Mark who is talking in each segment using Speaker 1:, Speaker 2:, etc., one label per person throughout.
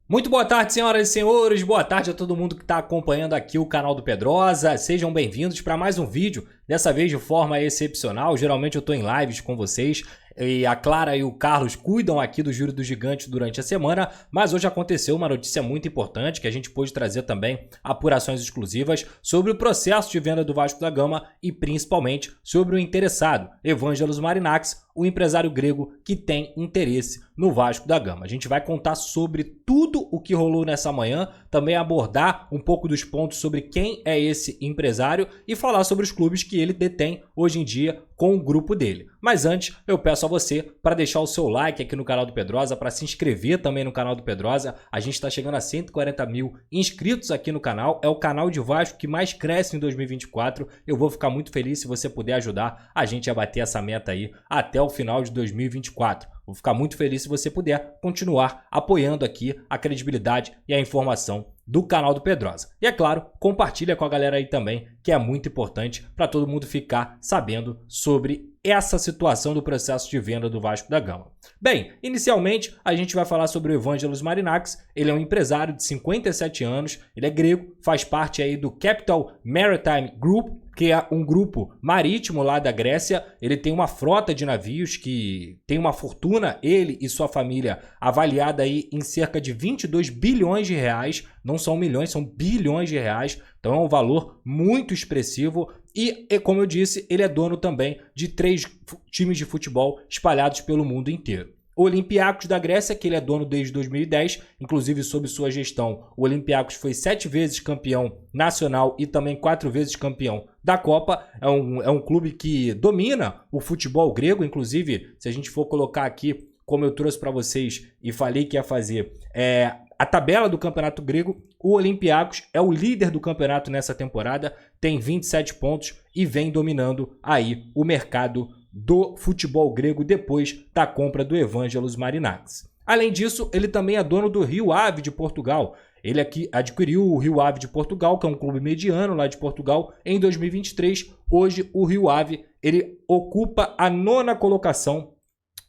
Speaker 1: Muito boa tarde, senhoras e senhores, boa tarde a todo mundo que está acompanhando aqui o canal do Pedrosa. Sejam bem-vindos para mais um vídeo, dessa vez de forma excepcional. Geralmente eu estou em lives com vocês e a Clara e o Carlos cuidam aqui do Júri do Gigante durante a semana, mas hoje aconteceu uma notícia muito importante que a gente pôde trazer também apurações exclusivas sobre o processo de venda do Vasco da Gama e principalmente sobre o interessado, Evangelos Marinax, o empresário grego que tem interesse no Vasco da Gama. A gente vai contar sobre tudo o que rolou nessa manhã, também abordar um pouco dos pontos sobre quem é esse empresário e falar sobre os clubes que ele detém hoje em dia com o grupo dele. Mas antes, eu peço a você para deixar o seu like aqui no canal do Pedrosa, para se inscrever também no canal do Pedrosa. A gente está chegando a 140 mil inscritos aqui no canal. É o canal de Vasco que mais cresce em 2024. Eu vou ficar muito feliz se você puder ajudar a gente a bater essa meta aí até o final de 2024. Vou ficar muito feliz se você puder continuar apoiando aqui a credibilidade e a informação do canal do Pedrosa. E é claro, compartilha com a galera aí também, que é muito importante para todo mundo ficar sabendo sobre essa situação do processo de venda do Vasco da Gama. Bem, inicialmente a gente vai falar sobre o Evangelos Marinax. Ele é um empresário de 57 anos, ele é grego, faz parte aí do Capital Maritime Group, que é um grupo marítimo lá da Grécia. Ele tem uma frota de navios que tem uma fortuna, ele e sua família, avaliada aí em cerca de 22 bilhões de reais. Não são milhões, são bilhões de reais. Então é um valor muito expressivo. E, como eu disse, ele é dono também de 3 times de futebol espalhados pelo mundo inteiro. O Olympiacos da Grécia, que ele é dono desde 2010, inclusive sob sua gestão, o Olympiacos foi 7 vezes campeão nacional e também 4 vezes campeão da Copa. É um clube que domina o futebol grego, inclusive, se a gente for colocar aqui, como eu trouxe para vocês e falei que ia fazer, a tabela do campeonato grego, o Olympiacos é o líder do campeonato nessa temporada, tem 27 pontos e vem dominando aí o mercado do futebol grego depois da compra do Evangelos Marinax. Além disso, ele também é dono do Rio Ave de Portugal. Ele aqui adquiriu o Rio Ave de Portugal, que é um clube mediano lá de Portugal, em 2023. Hoje, o Rio Ave ele ocupa a 9ª colocação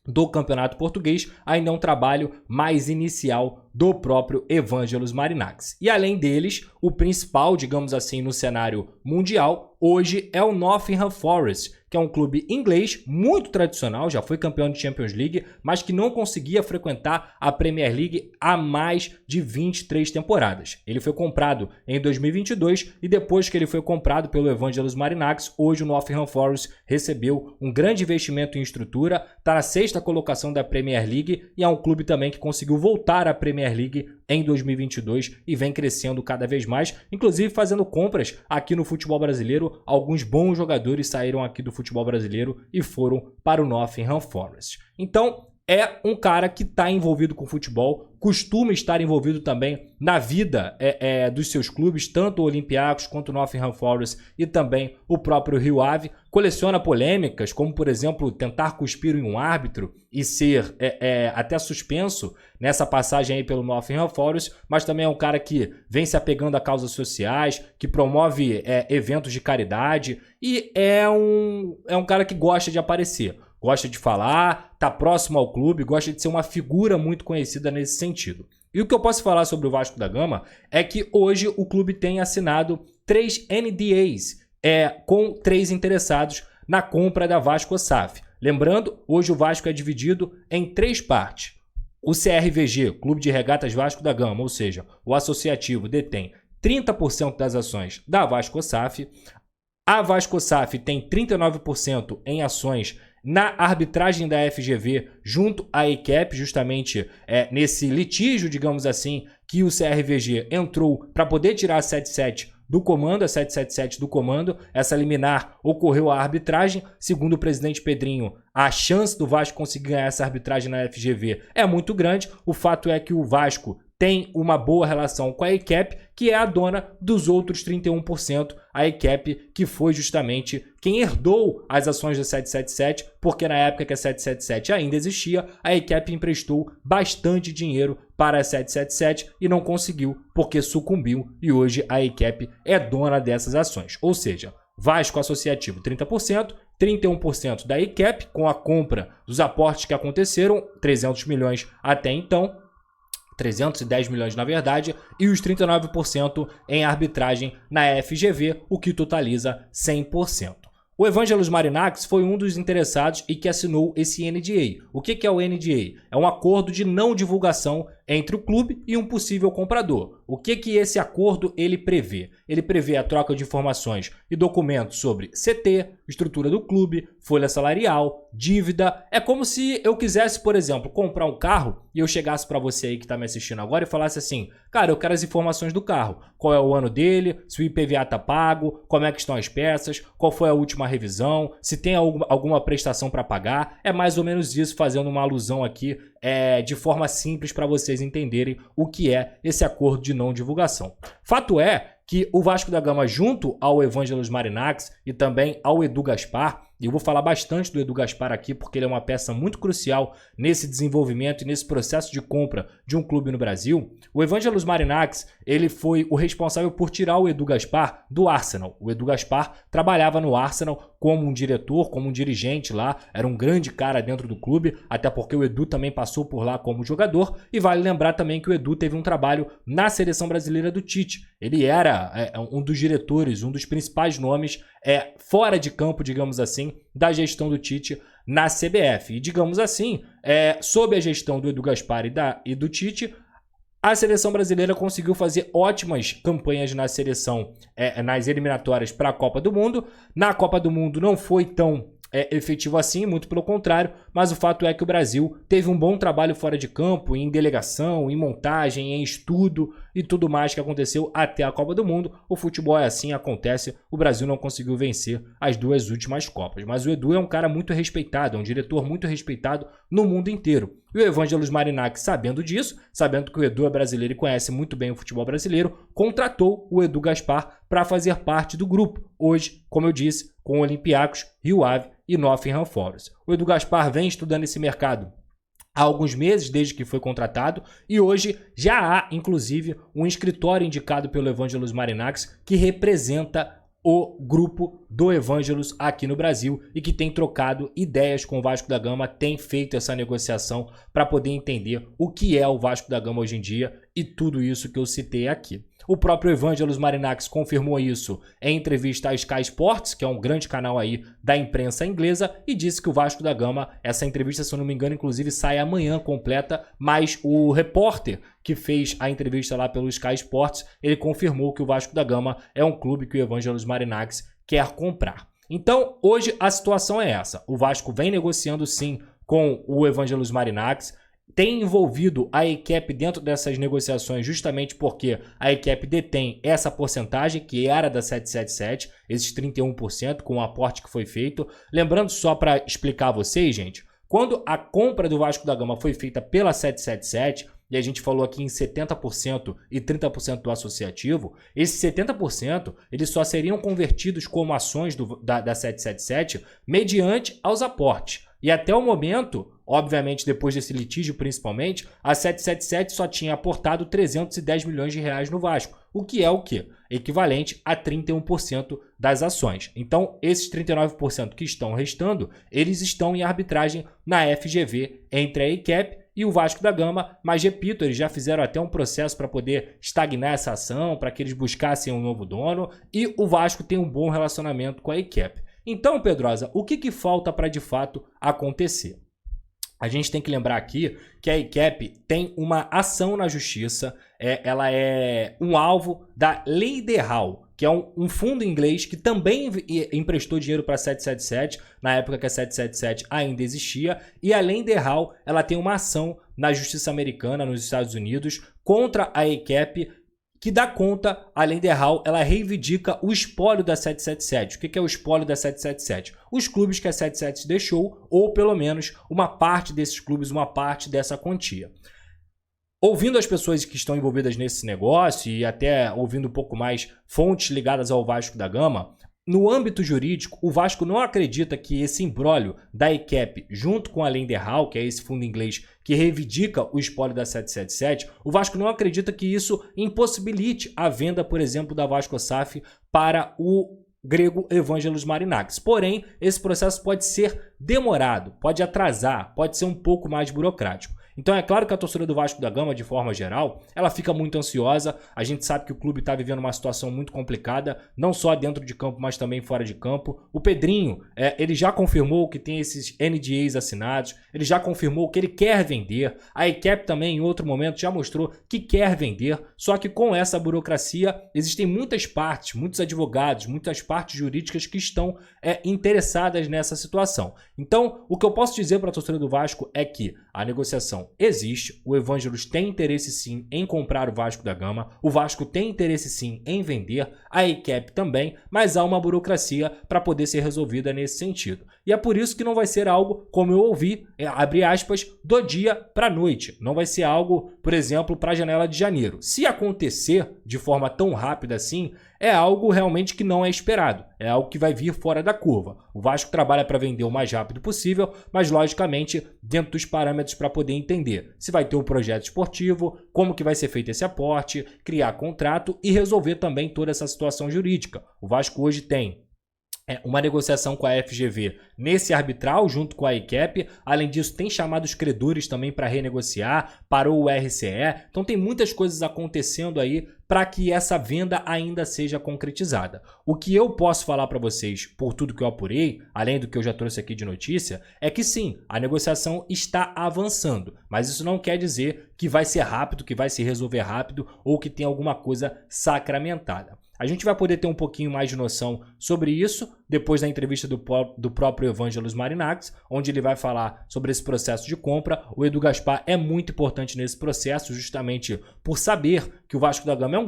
Speaker 1: do campeonato português, ainda é um trabalho mais inicial do próprio Evangelos Marinax. E além deles, o principal, digamos assim, no cenário mundial, hoje é o Nottingham Forest, que é um clube inglês muito tradicional, já foi campeão de Champions League, mas que não conseguia frequentar a Premier League há mais de 23 temporadas. Ele foi comprado em 2022 e depois que ele foi comprado pelo Evangelos Marinax, hoje o Nottingham Forest recebeu um grande investimento em estrutura, está na 6ª colocação da Premier League e é um clube também que conseguiu voltar à Premier League em 2022 e vem crescendo cada vez mais, inclusive fazendo compras aqui no futebol brasileiro. Alguns bons jogadores saíram aqui do futebol brasileiro e foram para o Nottingham Forest. Então, é um cara que está envolvido com futebol, costuma estar envolvido também na vida dos seus clubes, tanto o Olympiacos quanto o Nottingham Forest e também o próprio Rio Ave. Coleciona polêmicas, como por exemplo tentar cuspir em um árbitro e ser até suspenso nessa passagem aí pelo Nottingham Forest, mas também é um cara que vem se apegando a causas sociais, que promove eventos de caridade e é um cara que gosta de aparecer. Gosta de falar, tá próximo ao clube, gosta de ser uma figura muito conhecida nesse sentido. E o que eu posso falar sobre o Vasco da Gama é que hoje o clube tem assinado 3 NDAs com 3 interessados na compra da Vasco SAF. Lembrando, hoje o Vasco é dividido em 3 partes. O CRVG, Clube de Regatas Vasco da Gama, ou seja, o associativo detém 30% das ações da Vasco SAF. A Vasco SAF tem 39% em ações na arbitragem da FGV junto à ECAP, justamente nesse litígio, digamos assim, que o CRVG entrou para poder tirar a 77 do comando, a 777 do comando. Essa liminar ocorreu à arbitragem. Segundo o presidente Pedrinho, a chance do Vasco conseguir ganhar essa arbitragem na FGV é muito grande. O fato é que o Vasco tem uma boa relação com a ECAP, que é a dona dos outros 31%, a ECAP, que foi justamente quem herdou as ações da 777, porque na época que a 777 ainda existia, a ECAP emprestou bastante dinheiro para a 777 e não conseguiu, porque sucumbiu, e hoje a ECAP é dona dessas ações. Ou seja, Vasco Associativo 30%, 31% da ECAP, com a compra dos aportes que aconteceram, 300 milhões até então, 310 milhões na verdade, e os 39% em arbitragem na FGV, o que totaliza 100%. O Evangelos Marinakis foi um dos interessados e que assinou esse NDA. O que é o NDA? É um acordo de não divulgação entre o clube e um possível comprador. O que esse acordo ele prevê? Ele prevê a troca de informações e documentos sobre CT, estrutura do clube, folha salarial, dívida. É como se eu quisesse, por exemplo, comprar um carro e eu chegasse para você aí que está me assistindo agora e falasse assim: cara, eu quero as informações do carro. Qual é o ano dele, se o IPVA está pago, como é que estão as peças, qual foi a última revisão, se tem alguma prestação para pagar. É mais ou menos isso, fazendo uma alusão aqui de forma simples para vocês entenderem o que é esse acordo de não divulgação. Fato é que o Vasco da Gama, junto ao Evangelos Marinakis e também ao Edu Gaspar, e eu vou falar bastante do Edu Gaspar aqui porque ele é uma peça muito crucial nesse desenvolvimento e nesse processo de compra de um clube no Brasil. O Evangelos Marinakis, ele foi o responsável por tirar o Edu Gaspar do Arsenal. O Edu Gaspar trabalhava no Arsenal como um diretor, como um dirigente lá, era um grande cara dentro do clube, até porque o Edu também passou por lá como jogador, e vale lembrar também que o Edu teve um trabalho na seleção brasileira do Tite. Ele era um dos diretores, um dos principais nomes fora de campo, digamos assim, da gestão do Tite na CBF. E digamos assim, sob a gestão do Edu Gaspar e do Tite, a seleção brasileira conseguiu fazer ótimas campanhas na seleção, nas eliminatórias para a Copa do Mundo. Na Copa do Mundo não foi tão efetivo assim, muito pelo contrário, mas o fato é que o Brasil teve um bom trabalho fora de campo, em delegação, em montagem, em estudo e tudo mais que aconteceu até a Copa do Mundo. O futebol é assim, acontece, o Brasil não conseguiu vencer as duas últimas Copas, mas o Edu é um cara muito respeitado, é um diretor muito respeitado no mundo inteiro. E o Evangelos Marinakis, sabendo disso, sabendo que o Edu é brasileiro e conhece muito bem o futebol brasileiro, contratou o Edu Gaspar para fazer parte do grupo. Hoje, como eu disse, com Olympiacos, Rio Ave e Nottingham Forest. O Edu Gaspar vem estudando esse mercado há alguns meses, desde que foi contratado, e hoje já há, inclusive, um escritório indicado pelo Evangelos Marinakis que representa o grupo do Evangelos aqui no Brasil e que tem trocado ideias com o Vasco da Gama, tem feito essa negociação para poder entender o que é o Vasco da Gama hoje em dia e tudo isso que eu citei aqui. O próprio Evangelos Marinakis confirmou isso em entrevista à Sky Sports, que é um grande canal aí da imprensa inglesa, e disse que o Vasco da Gama, essa entrevista, se eu não me engano, inclusive sai amanhã completa, mas o repórter que fez a entrevista lá pelo Sky Sports, ele confirmou que o Vasco da Gama é um clube que o Evangelos Marinakis quer comprar. Então, hoje a situação é essa. O Vasco vem negociando sim com o Evangelos Marinakis, tem envolvido a equipe dentro dessas negociações justamente porque a equipe detém essa porcentagem que era da 777, esses 31% com o aporte que foi feito. Lembrando só para explicar a vocês, gente, quando a compra do Vasco da Gama foi feita pela 777, e a gente falou aqui em 70% e 30% do associativo, esses 70% eles só seriam convertidos como ações da 777 mediante aos aportes. E até o momento, obviamente depois desse litígio principalmente, a 777 só tinha aportado 310 milhões de reais no Vasco, o que é o quê? Equivalente a 31% das ações. Então, esses 39% que estão restando, eles estão em arbitragem na FGV entre a ECAP e o Vasco da Gama, mas repito, eles já fizeram até um processo para poder estagnar essa ação, para que eles buscassem um novo dono, e o Vasco tem um bom relacionamento com a ECAP. Então, Pedrosa, o que falta para de fato acontecer? A gente tem que lembrar aqui que a ECAP tem uma ação na justiça, ela é um alvo da Lei Derral, que é um fundo inglês que também emprestou dinheiro para a 777, na época que a 777 ainda existia, e a Lei Derral, ela tem uma ação na justiça americana, nos Estados Unidos, contra a ECAP, que dá conta, além de Derral, ela reivindica o espólio da 777. O que é o espólio da 777? Os clubes que a 777 deixou, ou pelo menos uma parte desses clubes, uma parte dessa quantia. Ouvindo as pessoas que estão envolvidas nesse negócio e até ouvindo um pouco mais fontes ligadas ao Vasco da Gama, no âmbito jurídico, o Vasco não acredita que esse imbróglio da ECAP junto com a Lei Derral, que é esse fundo inglês que reivindica o espólio da 777, o Vasco não acredita que isso impossibilite a venda, por exemplo, da Vasco SAF para o grego Evangelos Marinakis. Porém, esse processo pode ser demorado, pode atrasar, pode ser um pouco mais burocrático. Então é claro que a torcida do Vasco da Gama, de forma geral, ela fica muito ansiosa. A gente sabe que o clube está vivendo uma situação muito complicada, não só dentro de campo, mas também fora de campo. O Pedrinho, ele já confirmou que tem esses NDAs assinados, ele já confirmou que ele quer vender. A ECAP também, em outro momento, já mostrou que quer vender, só que com essa burocracia, existem muitas partes, muitos advogados, muitas partes jurídicas que estão interessadas nessa situação. Então, o que eu posso dizer para a torcida do Vasco é que a negociação existe, o Evangelos tem interesse sim em comprar o Vasco da Gama, o Vasco tem interesse sim em vender, a ECAP também, mas há uma burocracia para poder ser resolvida nesse sentido. E é por isso que não vai ser algo, como eu ouvi, abre aspas, do dia para a noite. Não vai ser algo, por exemplo, para a janela de janeiro. Se acontecer de forma tão rápida assim, é algo realmente que não é esperado. É algo que vai vir fora da curva. O Vasco trabalha para vender o mais rápido possível, mas logicamente dentro dos parâmetros para poder entender se vai ter um projeto esportivo, como que vai ser feito esse aporte, criar contrato e resolver também toda essa situação jurídica. O Vasco hoje tem uma negociação com a FGV nesse arbitral, junto com a ECAP. Além disso, tem chamado os credores também para renegociar, parou o RCE. Então tem muitas coisas acontecendo aí para que essa venda ainda seja concretizada. O que eu posso falar para vocês, por tudo que eu apurei, além do que eu já trouxe aqui de notícia, é que sim, a negociação está avançando. Mas isso não quer dizer que vai ser rápido, que vai se resolver rápido ou que tem alguma coisa sacramentada. A gente vai poder ter um pouquinho mais de noção sobre isso depois da entrevista do próprio Evangelos Marinakis, onde ele vai falar sobre esse processo de compra. O Edu Gaspar é muito importante nesse processo, justamente por saber que o Vasco da Gama é um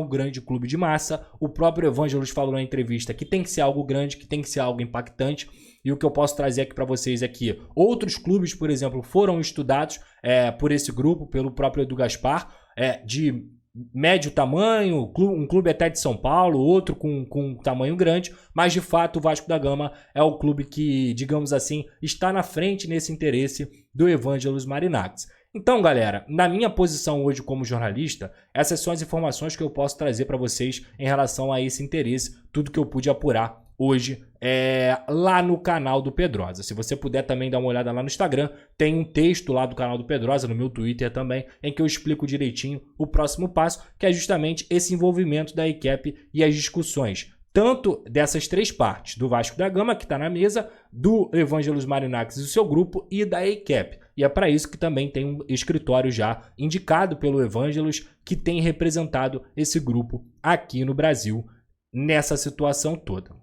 Speaker 1: grande clube de massa. O próprio Evangelos falou na entrevista que tem que ser algo grande, que tem que ser algo impactante. E o que eu posso trazer aqui para vocês é que outros clubes, por exemplo, foram estudados por esse grupo, pelo próprio Edu Gaspar, de médio tamanho, um clube até de São Paulo, outro com um tamanho grande, mas de fato o Vasco da Gama é o clube que, digamos assim, está na frente nesse interesse do Evangelos Marinakis. Então, galera, na minha posição hoje como jornalista, essas são as informações que eu posso trazer para vocês em relação a esse interesse, tudo que eu pude apurar hoje lá no canal do Pedrosa. Se você puder também dar uma olhada lá no Instagram, tem um texto lá do canal do Pedrosa, no meu Twitter também, em que eu explico direitinho o próximo passo, que é justamente esse envolvimento da ECAP e as discussões, tanto dessas três partes, do Vasco da Gama, que está na mesa, do Evangelos Marinakis e o seu grupo, e da ECAP. E é para isso que também tem um escritório já indicado pelo Evangelos, que tem representado esse grupo aqui no Brasil, nessa situação toda.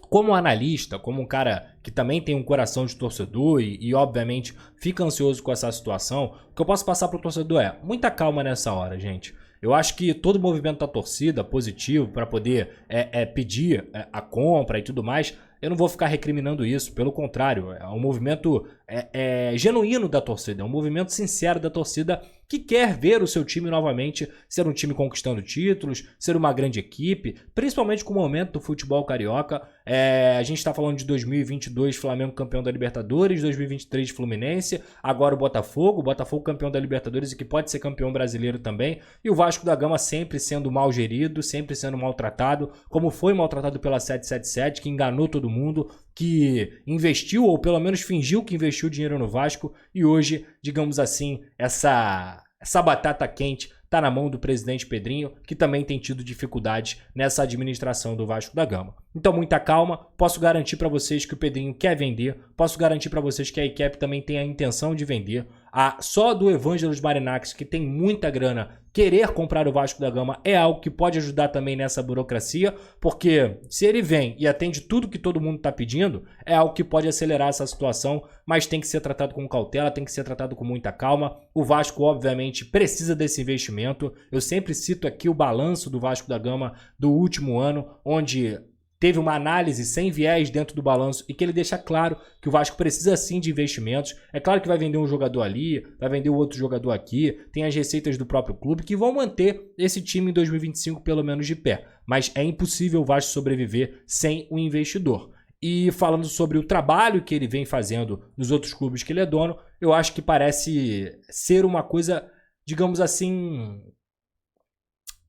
Speaker 1: Como analista, como um cara que também tem um coração de torcedor e obviamente fica ansioso com essa situação, o que eu posso passar para o torcedor é muita calma nessa hora, gente. Eu acho que todo o movimento da torcida positivo para poder pedir a compra e tudo mais, eu não vou ficar recriminando isso, pelo contrário, é um movimento genuíno da torcida, é um movimento sincero da torcida que quer ver o seu time novamente ser um time conquistando títulos, ser uma grande equipe, principalmente com o momento do futebol carioca. A gente está falando de 2022, Flamengo campeão da Libertadores, 2023 Fluminense, agora o Botafogo campeão da Libertadores e que pode ser campeão brasileiro também, e o Vasco da Gama sempre sendo mal gerido, sempre sendo maltratado, como foi maltratado pela 777, que enganou todo mundo, que investiu, ou pelo menos fingiu que investiu dinheiro no Vasco, e hoje, digamos assim, essa batata quente está na mão do presidente Pedrinho, que também tem tido dificuldades nessa administração do Vasco da Gama. Então, muita calma. Posso garantir para vocês que o Pedrinho quer vender. Posso garantir para vocês que a ECAP também tem a intenção de vender. Só do Evangelos Marinakis, que tem muita grana, querer comprar o Vasco da Gama é algo que pode ajudar também nessa burocracia, porque se ele vem e atende tudo que todo mundo está pedindo, é algo que pode acelerar essa situação, mas tem que ser tratado com cautela, tem que ser tratado com muita calma. O Vasco, obviamente, precisa desse investimento. Eu sempre cito aqui o balanço do Vasco da Gama do último ano, onde teve uma análise sem viés dentro do balanço e que ele deixa claro que o Vasco precisa sim de investimentos. É claro que vai vender um jogador ali, vai vender o outro jogador aqui, tem as receitas do próprio clube que vão manter esse time em 2025 pelo menos de pé. Mas é impossível o Vasco sobreviver sem um investidor. E falando sobre o trabalho que ele vem fazendo nos outros clubes que ele é dono, eu acho que parece ser uma coisa, digamos assim,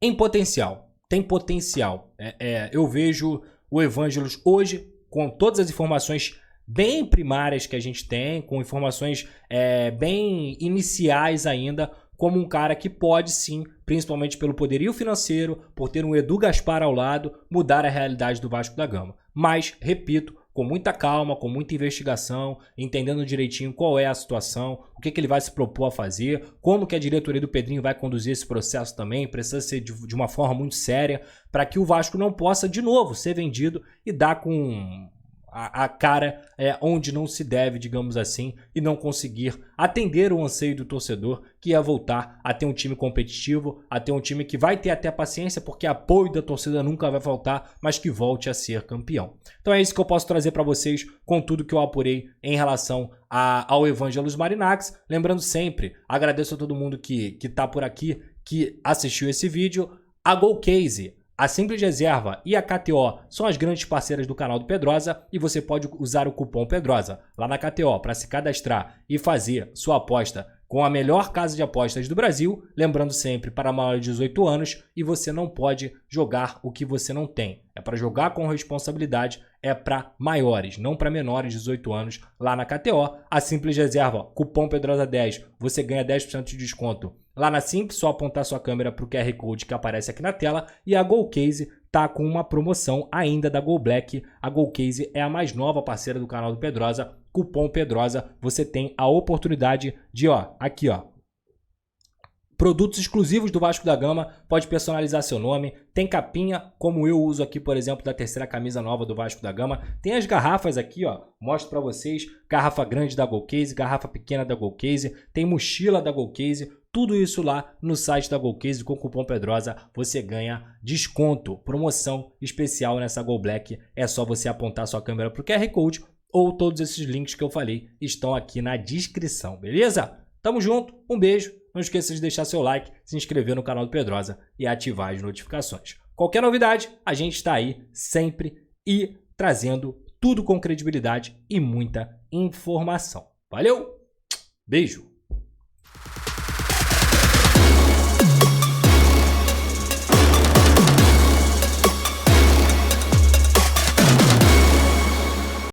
Speaker 1: em potencial. Tem potencial. Eu vejo o Evangelos hoje, com todas as informações bem primárias que a gente tem, com informações bem iniciais ainda, como um cara que pode sim, principalmente pelo poderio financeiro, por ter um Edu Gaspar ao lado, mudar a realidade do Vasco da Gama. Mas, repito, com muita calma, com muita investigação, entendendo direitinho qual é a situação, o que ele vai se propor a fazer, como que a diretoria do Pedrinho vai conduzir esse processo também, precisa ser de uma forma muito séria, para que o Vasco não possa, de novo, ser vendido e dar com a cara onde não se deve, digamos assim, e não conseguir atender o anseio do torcedor, que é voltar a ter um time competitivo, a ter um time que vai ter até paciência, porque apoio da torcida nunca vai faltar, mas que volte a ser campeão. Então é isso que eu posso trazer para vocês com tudo que eu apurei em relação ao Evangelos Marinax. Lembrando sempre, agradeço a todo mundo que tá por aqui, que assistiu esse vídeo. A Golcase, a Simples Reserva e a KTO são as grandes parceiras do canal do Pedrosa e você pode usar o cupom Pedrosa lá na KTO para se cadastrar e fazer sua aposta com a melhor casa de apostas do Brasil, lembrando sempre para maiores de 18 anos, e você não pode jogar o que você não tem. É para jogar com responsabilidade, é para maiores, não para menores de 18 anos lá na KTO. A Simples Reserva, cupom Pedrosa10, você ganha 10% de desconto. Lá na Simples, só apontar sua câmera para o QR Code que aparece aqui na tela. E a Golcase tá com uma promoção ainda da Go Black. A Golcase é a mais nova parceira do canal do Pedrosa. Cupom Pedrosa, você tem a oportunidade de, aqui, produtos exclusivos do Vasco da Gama, pode personalizar seu nome, tem capinha, como eu uso aqui, por exemplo, da terceira camisa nova do Vasco da Gama, tem as garrafas aqui, mostro para vocês, garrafa grande da Golcase, garrafa pequena da Golcase, tem mochila da Golcase, tudo isso lá no site da Golcase, com o cupom Pedrosa você ganha desconto, promoção especial nessa Go Black, é só você apontar sua câmera para o QR Code, ou todos esses links que eu falei estão aqui na descrição, beleza? Tamo junto, um beijo, não esqueça de deixar seu like, se inscrever no canal do Pedrosa e ativar as notificações. Qualquer novidade, a gente está aí sempre e trazendo tudo com credibilidade e muita informação. Valeu, beijo!